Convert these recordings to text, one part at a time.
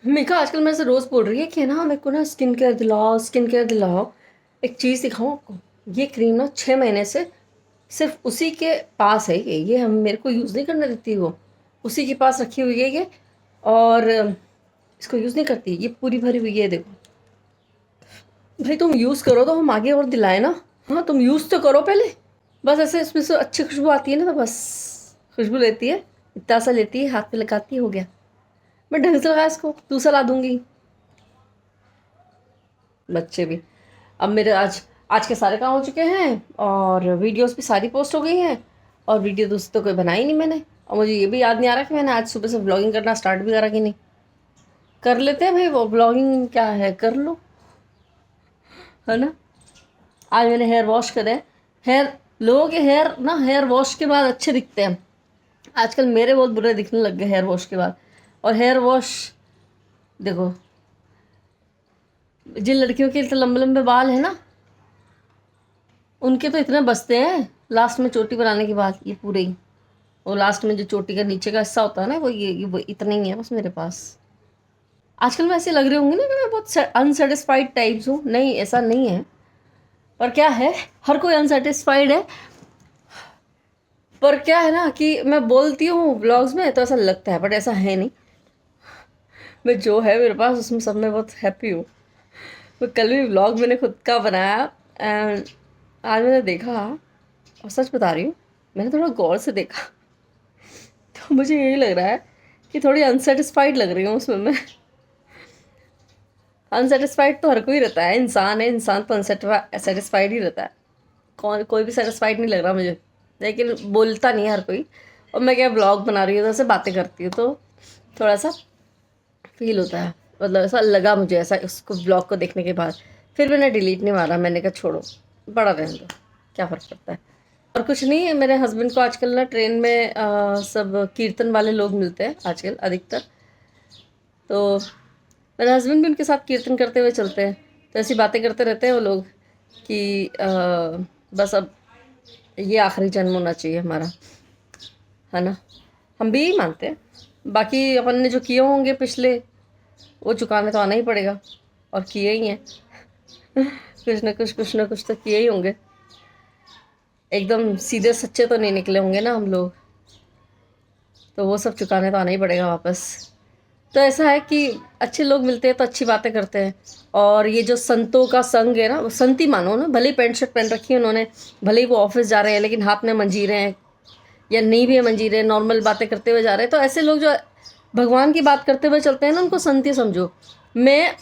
मेघा आजकल मेरे से रोज़ बोल रही है कि ना मेरे को ना स्किन केयर दिलाओ, स्किन केयर दिलाओ। एक चीज़ दिखाऊँ आपको, ये क्रीम ना 6 महीने से सिर्फ़ उसी के पास है ये हम मेरे को यूज़ नहीं करने देती वो। उसी के पास रखी हुई है ये और इसको यूज़ नहीं करती, ये पूरी भरी हुई है देखो। भाई तुम यूज़ करो तो हम आगे और दिलाएँ ना। हाँ, तुम यूज़ तो करो पहले। बस ऐसे इसमें से अच्छी खुशबू आती है ना तो बस खुशबू लेती है, इतना सा लेती है, हाथ पे लगाती है, हो गया। मैं ढंग से लगाया इसको, दूसरा ला दूँगी। बच्चे भी। अब मेरे आज आज के सारे काम हो चुके हैं और वीडियोस भी सारी पोस्ट हो गई हैं और वीडियो दोस्त तो कोई बनाई नहीं मैंने और मुझे ये भी याद नहीं आ रहा कि मैंने आज सुबह से व्लॉगिंग करना स्टार्ट भी करा कि नहीं। कर लेते हैं भाई, वो व्लॉगिंग क्या है, कर लो, है ना। आज मैंने हेयर वॉश करे। हेयर, लोगों के हेयर ना हेयर वॉश के बाद अच्छे दिखते हैं। आजकल मेरे बहुत बुरे दिखने लग गए हेयर वॉश के बाद। और हेयर वॉश देखो, जिन लड़कियों के इतने लंबे लंबे बाल है ना, उनके तो इतने बचते हैं लास्ट में चोटी बनाने के बाद, ये पूरे ही। वो लास्ट में जो चोटी का नीचे का हिस्सा होता है ना, वो इतना ही है बस मेरे पास। आजकल मैं ऐसे लग रही होंगी ना कि मैं बहुत अनसेटिस्फाइड टाइप्स हूँ, नहीं ऐसा नहीं है। पर क्या है, हर कोई अनसेटिस्फाइड है। पर क्या है ना कि मैं बोलती हूँ ब्लॉग्स में तो ऐसा लगता है, बट ऐसा है नहीं। मैं जो है मेरे पास उसमें सब में बहुत हैप्पी हूँ। मैं कल भी व्लॉग मैंने खुद का बनाया एंड आज मैंने देखा, और सच बता रही हूँ, मैंने थोड़ा गौर से देखा तो मुझे यही लग रहा है कि थोड़ी अनसेटिस्फाइड लग रही हूँ उसमें मैं। अनसेटिस्फाइड तो हर कोई रहता है, इंसान है, इंसान तो अनसेटिस्फाइड ही रहता है। कौन, कोई भी सेटिस्फाइड नहीं लग रहा मुझे, लेकिन बोलता नहीं है हर कोई। और मैं क्या ब्लॉग बना रही हूँ तो ऐसे बातें करती हूँ तो थोड़ा सा फील होता है, मतलब ऐसा लगा मुझे, ऐसा उसको ब्लॉग को देखने के बाद। फिर मैंने डिलीट नहीं मारा, मैंने कहा छोड़ो, बड़ा रहने दो, क्या फ़र्क पड़ता है। और कुछ नहीं है, मेरे हस्बैंड को आजकल ना ट्रेन में सब कीर्तन वाले लोग मिलते हैं आजकल अधिकतर। तो मेरे हस्बैंड भी उनके साथ कीर्तन करते हुए चलते हैं, तो ऐसी बातें करते रहते हैं वो लोग कि बस अब ये आखिरी जन्म होना चाहिए हमारा, है ना। हम भी यही मानते हैं, बाकी अपन ने जो किए होंगे पिछले, वो चुकाने तो आना ही पड़ेगा, और किए ही हैं कुछ ना कुछ तो किए ही होंगे। एकदम सीधे सच्चे तो नहीं निकले होंगे ना हम लोग, तो वो सब चुकाने तो आना ही पड़ेगा वापस। तो ऐसा है कि अच्छे लोग मिलते हैं तो अच्छी बातें करते हैं। और ये जो संतों का संग है ना, वो संत ही मानो ना, भले ही पैंट शर्ट पहन रखी है उन्होंने, भले ही वो ऑफिस जा रहे हैं लेकिन हाथ में मंजीरें हैं, या नहीं भी है मंजीरें, नॉर्मल बातें करते हुए जा रहे हैं, तो ऐसे लोग जो भगवान की बात करते हुए चलते हैं ना, उनको संत ही समझो। मैं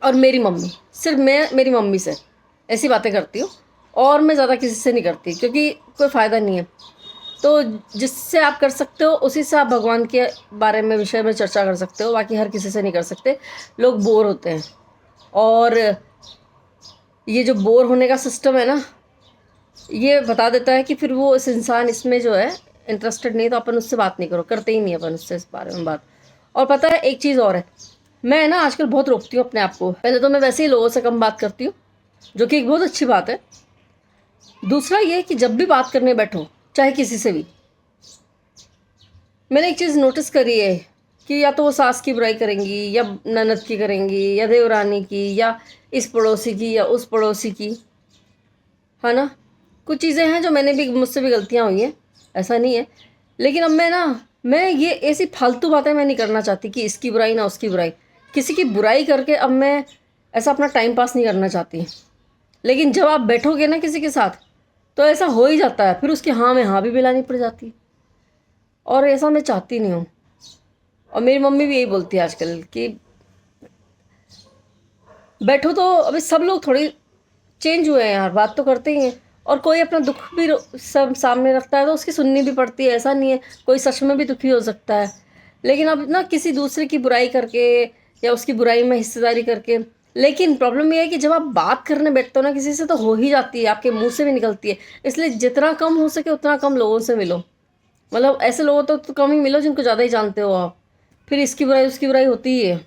और मेरी मम्मी, सिर्फ मैं मेरी मम्मी से ऐसी बातें करती हूँ, और मैं ज़्यादा किसी से नहीं करती, क्योंकि कोई फ़ायदा नहीं है। तो जिससे आप कर सकते हो उसी से आप भगवान के बारे में, विषय में चर्चा कर सकते हो, बाकी हर किसी से नहीं कर सकते। लोग बोर होते हैं, और ये जो बोर होने का सिस्टम है ना, ये बता देता है कि फिर वो इस इंसान इसमें जो है इंटरेस्टेड नहीं, तो अपन उससे बात नहीं करो, करते ही नहीं अपन उससे इस बारे में बात। और पता है एक चीज़ और है, मैं ना आजकल बहुत रोकती हूँ अपने आप को। पहले तो मैं वैसे ही लोगों से कम बात करती हूँ, जो कि एक बहुत अच्छी बात है। दूसरा ये कि जब भी बात करने बैठो, चाहे किसी से भी, मैंने एक चीज़ नोटिस करी है कि या तो वो सास की बुराई करेंगी, या ननद की करेंगी, या देवरानी की, या इस पड़ोसी की, या उस पड़ोसी की, है ना। कुछ चीज़ें हैं जो मैंने भी, मुझसे भी गलतियाँ हुई हैं, ऐसा नहीं है। लेकिन अब मैं ये ऐसी फालतू बातें मैं नहीं करना चाहती कि इसकी बुराई ना उसकी बुराई, किसी की बुराई करके अब मैं ऐसा अपना टाइम पास नहीं करना चाहती। लेकिन जब आप बैठोगे ना किसी के साथ, तो ऐसा हो ही जाता है, फिर उसकी हाँ में हाँ भी मिलानी पड़ जाती है, और ऐसा मैं चाहती नहीं हूँ। और मेरी मम्मी भी यही बोलती है आजकल कि बैठो तो, अभी सब लोग थोड़ी चेंज हुए हैं यार, बात तो करते ही हैं। और कोई अपना दुख भी सब सामने रखता है तो उसकी सुननी भी पड़ती है, ऐसा नहीं है, कोई सच में भी दुखी हो सकता है। लेकिन अब ना किसी दूसरे की बुराई करके, या उसकी बुराई में हिस्सेदारी करके, लेकिन प्रॉब्लम ये है कि जब आप बात करने बैठते हो ना किसी से, तो हो ही जाती है, आपके मुंह से भी निकलती है। इसलिए जितना कम हो सके उतना कम लोगों से मिलो, मतलब ऐसे लोगों तो कम ही मिलो जिनको ज़्यादा ही जानते हो आप। फिर इसकी बुराई उसकी बुराई होती ही है,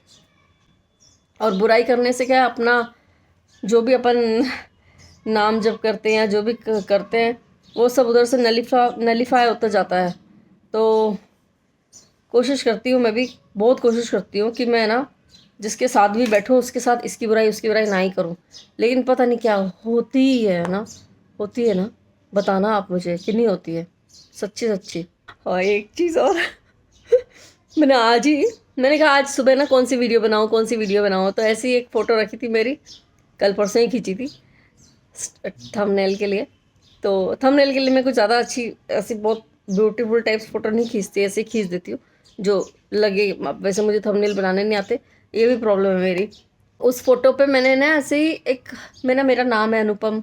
और बुराई करने से क्या है, अपना जो भी अपन नाम जप करते हैं या जो भी करते हैं, वो सब उधर से नलीफाई होता जाता है। तो कोशिश करती हूँ, मैं भी बहुत कोशिश करती हूँ कि मैं ना जिसके साथ भी बैठूँ उसके साथ इसकी बुराई उसकी बुराई ना ही करूँ, लेकिन पता नहीं क्या होती ही है ना, होती है ना, बताना आप मुझे कि नहीं होती है, सच्ची सच्ची। और एक चीज़ और मैंने आज ही मैंने कहा आज सुबह ना कौन सी वीडियो बनाऊँ कौन सी वीडियो बनाऊँ, तो ऐसी एक फ़ोटो रखी थी मेरी, कल परसों ही खींची थी थंबनेल के लिए। तो थंबनेल के लिए मैं कुछ ज़्यादा अच्छी ऐसी बहुत ब्यूटीफुल टाइप्स फ़ोटो नहीं खींचती, ऐसे ही खींच देती हूँ जो लगे। वैसे मुझे थंबनेल बनाने नहीं आते, ये भी प्रॉब्लम है मेरी। उस फ़ोटो पे मैंने ना ऐसे ही एक मेरा नाम है अनुपम,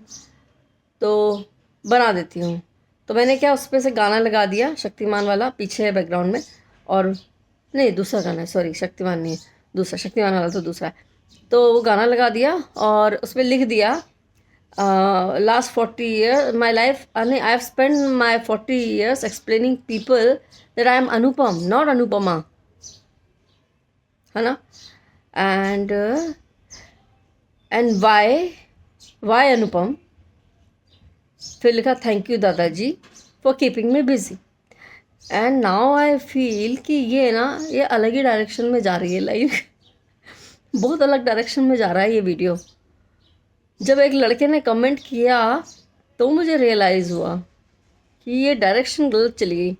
तो बना देती हूँ। तो मैंने क्या उस पे से गाना लगा दिया शक्तिमान वाला, पीछे है बैकग्राउंड में, और नहीं दूसरा गाना है, सॉरी शक्तिमान नहीं है, दूसरा शक्तिमान वाला तो दूसरा है। तो वो गाना लगा दिया और उसमें लिख दिया last 40 years my life I have spent my 40 years explaining people that I am Anupam, not Anupama, है ना। and and why Anupam, फिर लिखा थैंक यू दादाजी for keeping me busy. And now I feel कि ये ना ये अलग ही डायरेक्शन में जा रही है लाइफ बहुत अलग डायरेक्शन में जा रहा है ये वीडियो। जब एक लड़के ने कमेंट किया तो मुझे रियलाइज़ हुआ कि ये डायरेक्शन गलत चली गई।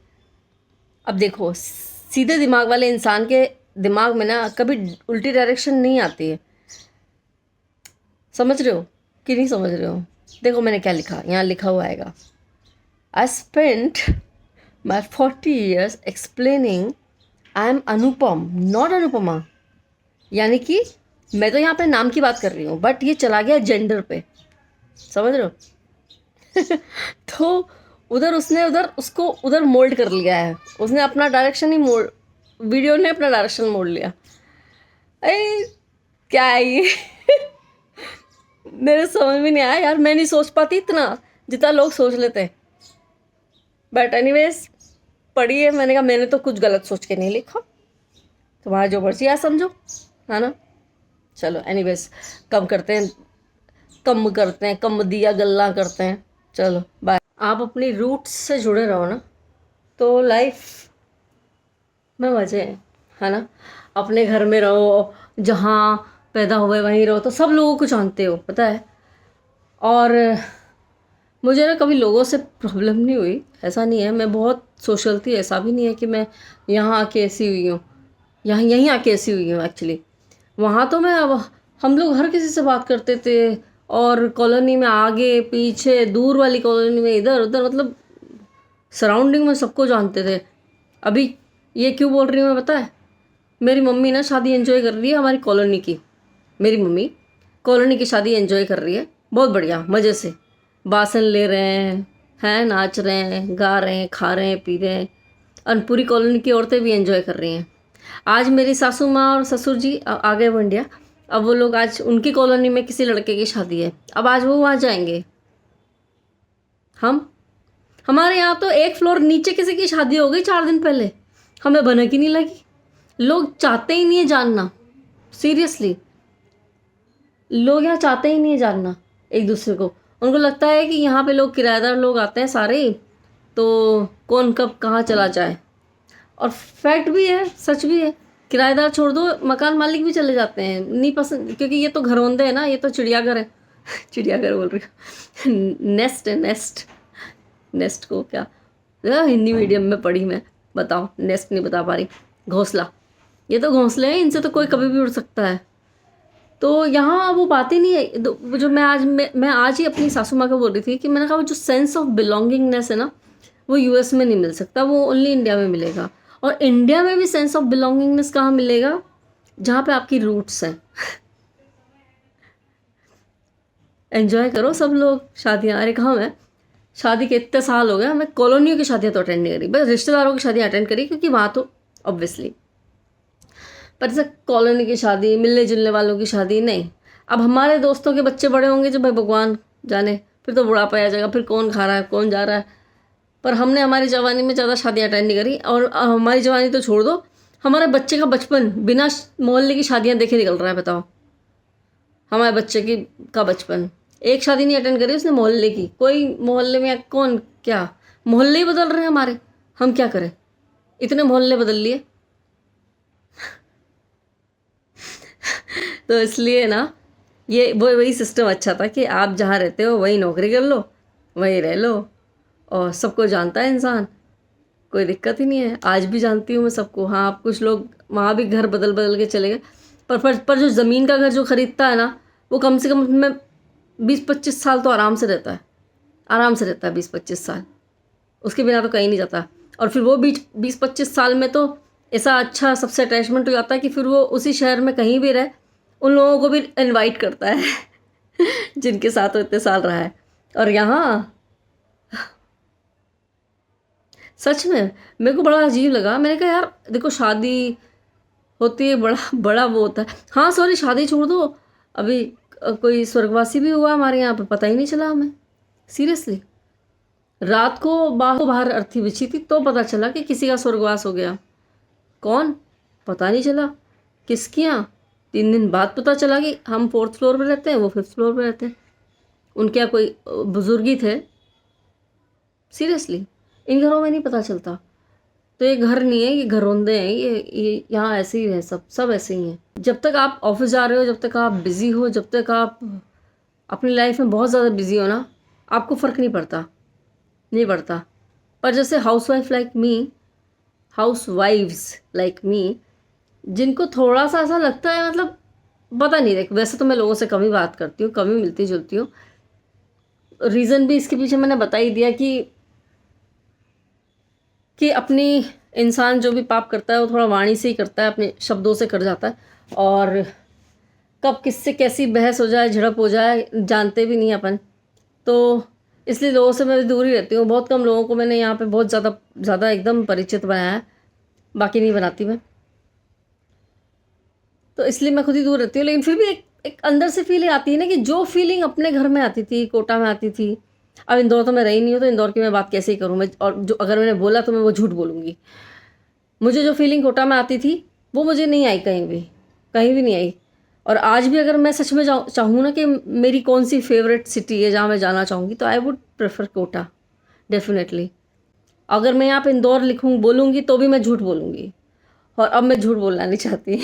अब देखो सीधे दिमाग वाले इंसान के दिमाग में ना कभी उल्टी डायरेक्शन नहीं आती है, समझ रहे हो कि नहीं समझ रहे हो। देखो मैंने क्या लिखा, यहाँ लिखा हुआ आएगा, I spent my 40 years explaining I am Anupam not Anupama. यानी कि मैं तो यहाँ पे नाम की बात कर रही हूँ, बट ये चला गया जेंडर पे, समझ रहे हो तो उधर उसने उसको उधर मोल्ड कर लिया है, उसने अपना डायरेक्शन ही मोड़, वीडियो ने अपना डायरेक्शन मोड़ लिया। अरे क्या है ये मेरे समझ में नहीं आया यार, मैं नहीं सोच पाती इतना जितना लोग सोच लेते हैं। बट एनीवेज पढ़ी है, मैंने कहा मैंने तो कुछ गलत सोच के नहीं लिखा, तुम्हारा जो मर्जी है समझो, है ना। चलो एनीवेज कम दिया गल्ला करते हैं, चलो बाय। आप अपनी रूट्स से जुड़े रहो ना तो लाइफ में मज़े हैं, है ना। अपने घर में रहो, जहाँ पैदा हुए वहीं रहो, तो सब लोगों को जानते हो पता है। और मुझे ना कभी लोगों से प्रॉब्लम नहीं हुई, ऐसा नहीं है, मैं बहुत सोशल थी, ऐसा भी नहीं है कि मैं यहाँ आके ऐसी हुई हूँ, यहीं आके ऐसी हुई हूँ एक्चुअली। वहाँ तो मैं अब हम लोग हर किसी से बात करते थे, और कॉलोनी में आगे पीछे दूर वाली कॉलोनी में इधर उधर, मतलब सराउंडिंग में सबको जानते थे। अभी ये क्यों बोल रही हूँ मैं पता है, मेरी मम्मी ना शादी एंजॉय कर रही है हमारी कॉलोनी की, मेरी मम्मी कॉलोनी की शादी एंजॉय कर रही है बहुत बढ़िया मज़े से, बासन ले रहे हैं नाच रहे हैं, गा रहे हैं, खा रहे हैं, पी रहे हैं, और पूरी कॉलोनी की औरतें भी एंजॉय कर रही हैं। आज मेरी सासू माँ और ससुर जी आ गए वो इंडिया, अब वो लोग आज उनकी कॉलोनी में किसी लड़के की शादी है, अब आज वो वहाँ जाएंगे। हमारे यहाँ तो एक फ्लोर नीचे किसी की शादी हो गई 4 दिन पहले, हमें भनक ही नहीं लगी। लोग चाहते ही नहीं है जानना, सीरियसली लोग यहाँ चाहते ही नहीं है जानना एक दूसरे को। उनको लगता है कि यहाँ पे लोग किराएदार लोग आते हैं सारे ही, तो कौन कब कहाँ चला जाए। और फैक्ट भी है, सच भी है, किराएदार छोड़ दो मकान मालिक भी चले जाते हैं, नहीं पसंद, क्योंकि ये तो घरौंदे है ना, ये तो चिड़ियाघर है चिड़ियाघर बोल रही हूँ नेस्ट है, नेस्ट को क्या हिंदी मीडियम में पढ़ी मैं, बताओ नेस्ट नहीं बता पा रही, घोंसला, ये तो घोंसले हैं, इनसे तो कोई कभी भी उड़ सकता है। तो यहाँ वो बातें नहीं है जो मैं आज ही अपनी सासू माँ को बोल रही थी कि मैंने कहा वो जो सेंस ऑफ बिलोंगिंगनेस है ना, वो यूएस में नहीं मिल सकता, वो ओनली इंडिया में मिलेगा। और इंडिया में भी सेंस ऑफ बिलोंगिंगनेस कहाँ मिलेगा, जहाँ पे आपकी रूट्स हैं एंजॉय करो सब लोग शादियाँ। अरे कहाँ मैं शादी के इतने साल हो गए, मैं कॉलोनियों की शादियाँ तो अटेंड नहीं करी, बस रिश्तेदारों की शादियाँ अटेंड करी, क्योंकि वहाँ तो ऑब्वियसली, पर जैसे कॉलोनी की शादी, मिलने जुलने वालों की शादी नहीं। अब हमारे दोस्तों के बच्चे बड़े होंगे जब भाई भगवान जाने, फिर तो बुढ़ापा आ जाएगा, फिर कौन खा रहा है कौन जा रहा है। पर हमने हमारी जवानी में ज़्यादा शादियाँ अटेंड नहीं करी, और हमारी जवानी तो छोड़ दो, हमारे बच्चे का बचपन बिना मोहल्ले की शादियाँ देखे निकल रहा है। बताओ हमारे बच्चे की का बचपन एक शादी नहीं अटेंड करी उसने मोहल्ले की, कोई मोहल्ले में कौन क्या, मोहल्ले ही बदल रहे हैं हमारे, हम क्या करें, इतने मोहल्ले बदल लिए। तो इसलिए ना ये वो वही सिस्टम अच्छा था कि आप जहाँ रहते हो वही नौकरी कर लो, वहीं रह लो, और सबको जानता है इंसान, कोई दिक्कत ही नहीं है। आज भी जानती हूँ मैं सबको। हाँ, अब कुछ लोग वहाँ भी घर बदल बदल के चले गए, पर जो ज़मीन का घर जो खरीदता है ना, वो कम से कम में 20-25 साल तो आराम से रहता है, आराम से रहता है 20-25 साल, उसके बिना तो कहीं नहीं जाता। और फिर वो 20-25 साल में तो ऐसा अच्छा सबसे अटैचमेंट हो जाता है कि फिर वो उसी शहर में कहीं भी रहे उन लोगों को भी इनवाइट करता है जिनके साथ वो इतने साल रहा है। और यहाँ सच में मेरे को बड़ा अजीब लगा। मैंने कहा यार देखो, शादी होती है, बड़ा बड़ा वो होता है। हाँ सॉरी, शादी छोड़ दो, अभी कोई स्वर्गवासी भी हुआ हमारे यहाँ पे, पता ही नहीं चला हमें। सीरियसली, रात को बाहर अर्थी बिछी थी तो पता चला कि किसी का स्वर्गवास हो गया। कौन, पता नहीं चला। किसके यहाँ, 3 दिन बाद पता चला कि हम 4th फ्लोर पे रहते हैं, वो 5th फ्लोर पे रहते हैं। उनके यहाँ कोई बुजुर्ग ही थे। सीरियसली, इन घरों में नहीं पता चलता। तो ये घर नहीं है, ये घरौंदे हैं, ये यहाँ ऐसे ही है, सब ऐसे ही हैं। जब तक आप ऑफिस जा रहे हो, जब तक आप बिज़ी हो, जब तक आप अपनी लाइफ में बहुत ज़्यादा बिज़ी हो ना, आपको फ़र्क नहीं पड़ता, नहीं पड़ता। पर जैसे हाउस वाइव्स लाइक मी, जिनको थोड़ा सा ऐसा लगता है, मतलब पता नहीं, देख वैसे तो मैं लोगों से कम ही बात करती हूँ, कम ही मिलती जुलती हूँ। रीज़न भी इसके पीछे मैंने बता ही दिया कि अपनी इंसान जो भी पाप करता है वो थोड़ा वाणी से ही करता है, अपने शब्दों से कर जाता है। और कब किससे कैसी बहस हो जाए, झड़प हो जाए, जानते भी नहीं अपन। तो इसलिए लोगों से मैं दूर ही रहती हूँ। बहुत कम लोगों को मैंने यहाँ पे बहुत ज़्यादा एकदम परिचित बनाया है, बाकी नहीं बनाती मैं। तो इसलिए मैं खुद ही दूर रहती हूँ। लेकिन फिर भी एक अंदर से फीलिंग आती है ना, कि जो फीलिंग अपने घर में आती थी, कोटा में आती थी। अब इंदौर तो मैं रही नहीं हूँ, तो इंदौर की मैं बात कैसे ही करूँ मैं, और जो अगर मैंने बोला तो मैं वो झूठ बोलूँगी। मुझे जो फीलिंग कोटा में आती थी वो मुझे नहीं आई, कहीं भी नहीं आई। और आज भी अगर मैं सच में चाहूँ ना कि मेरी कौन सी फेवरेट सिटी है जहाँ मैं जाना चाहूँगी, तो I would prefer Kota definitely. अगर मैं यहाँ पे इंदौर लिखूँ बोलूँगी तो भी मैं झूठ बोलूँगी, और अब मैं झूठ बोलना नहीं चाहती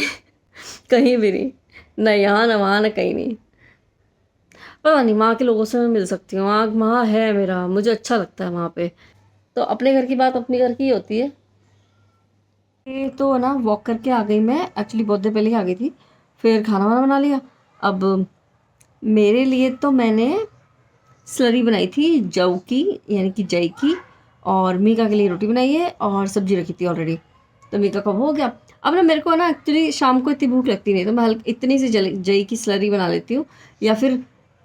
कहीं भी नहीं, ना यहाँ ना वहाँ ना कहीं नहीं। पता नहीं, वहाँ के लोगों से मैं मिल सकती हूँ, वहाँ है मेरा, मुझे अच्छा लगता है वहाँ पे। तो अपने घर की बात अपने घर की ही होती है। ये तो ना वॉक करके आ गई मैं, एक्चुअली बहुत देर पहले ही आ गई थी। फिर खाना वाना बना लिया। अब मेरे लिए तो मैंने स्लरी बनाई थी जव की, यानी कि जई की, और मीका के लिए रोटी बनाई है और सब्जी रखी थी ऑलरेडी। तो मीका का हो गया। अब ना मेरे को ना एक्चुअली शाम को इतनी भूख लगती नहीं, तो मैं इतनी सी जई की स्लरी बना लेती हूँ, या फिर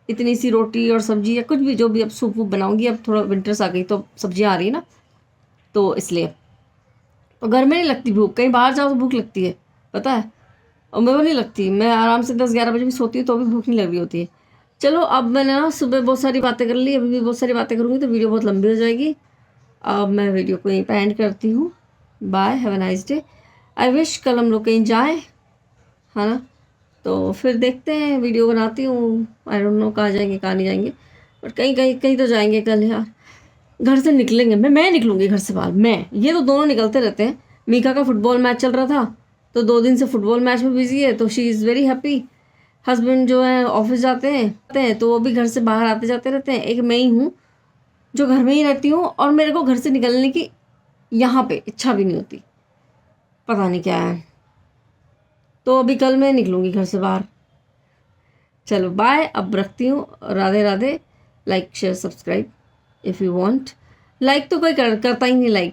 इतनी सी रोटी और सब्जी या कुछ भी, जो भी अब सूप वूप बनाऊँगी। अब थोड़ा विंटर्स आ गई तो सब्जियाँ आ रही है ना, तो इसलिए। तो घर में नहीं लगती भूख, कहीं बाहर जाओ तो भूख लगती है, पता है। और मेरे को नहीं लगती, मैं आराम से 10-11 बजे भी सोती हूँ तो भी भूख नहीं लग रही होती है। चलो, अब मैंने ना सुबह बहुत सारी बातें कर ली, अभी भी बहुत सारी बातें करूँगी तो वीडियो बहुत लंबी हो जाएगी। अब मैं वीडियो को यहीं पे एंड करती हूँ। Bye, have a nice day. I wish कल हम लोग कहीं जाएँ, है ना। तो फिर देखते हैं, वीडियो बनाती हूँ। आई डोंट नो कहाँ जाएंगे कहाँ नहीं जाएंगे, बट कहीं कहीं कहीं तो जाएंगे कल यार। घर से निकलेंगे, मैं निकलूंगी घर से बाहर। मैं, ये तो दोनों निकलते रहते हैं। मीका का फुटबॉल मैच चल रहा था, तो 2 दिन से फुटबॉल मैच में बिजी है, तो she is very happy. Husband जो है ऑफिस जाते हैं तो वो भी घर से बाहर आते जाते रहते हैं। एक मैं ही हूँ जो घर में ही रहती हूँ, और मेरे को घर से निकलने की यहाँ पे इच्छा भी नहीं होती, पता नहीं क्या है। तो अभी कल मैं निकलूंगी घर से बाहर। चलो बाय, अब रखती हूँ। Radhe Radhe. Like share subscribe if you want. Like तो कोई करता ही नहीं,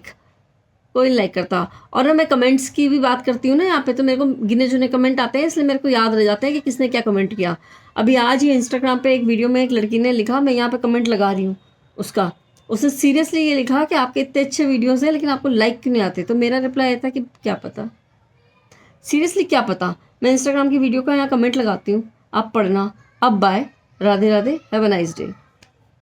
कोई लाइक करता। और ना मैं कमेंट्स की भी बात करती हूँ ना यहाँ पे, तो मेरे को गिने चुने कमेंट आते हैं, इसलिए मेरे को याद रह जाता है कि किसने क्या कमेंट किया। अभी आज ही इंस्टाग्राम पे एक वीडियो में एक लड़की ने लिखा, मैं यहाँ पे कमेंट लगा रही हूँ उसका, उसने सीरियसली ये लिखा कि आपके इतने अच्छे वीडियोज़ हैं लेकिन आपको लाइक क्यों नहीं आते। तो मेरा रिप्लाई ये था कि क्या पता, सीरियसली क्या पता। मैं इंस्टाग्राम की वीडियो का यहाँ कमेंट लगाती हूँ, आप पढ़ना। अब bye, Radhe Radhe, have a nice day.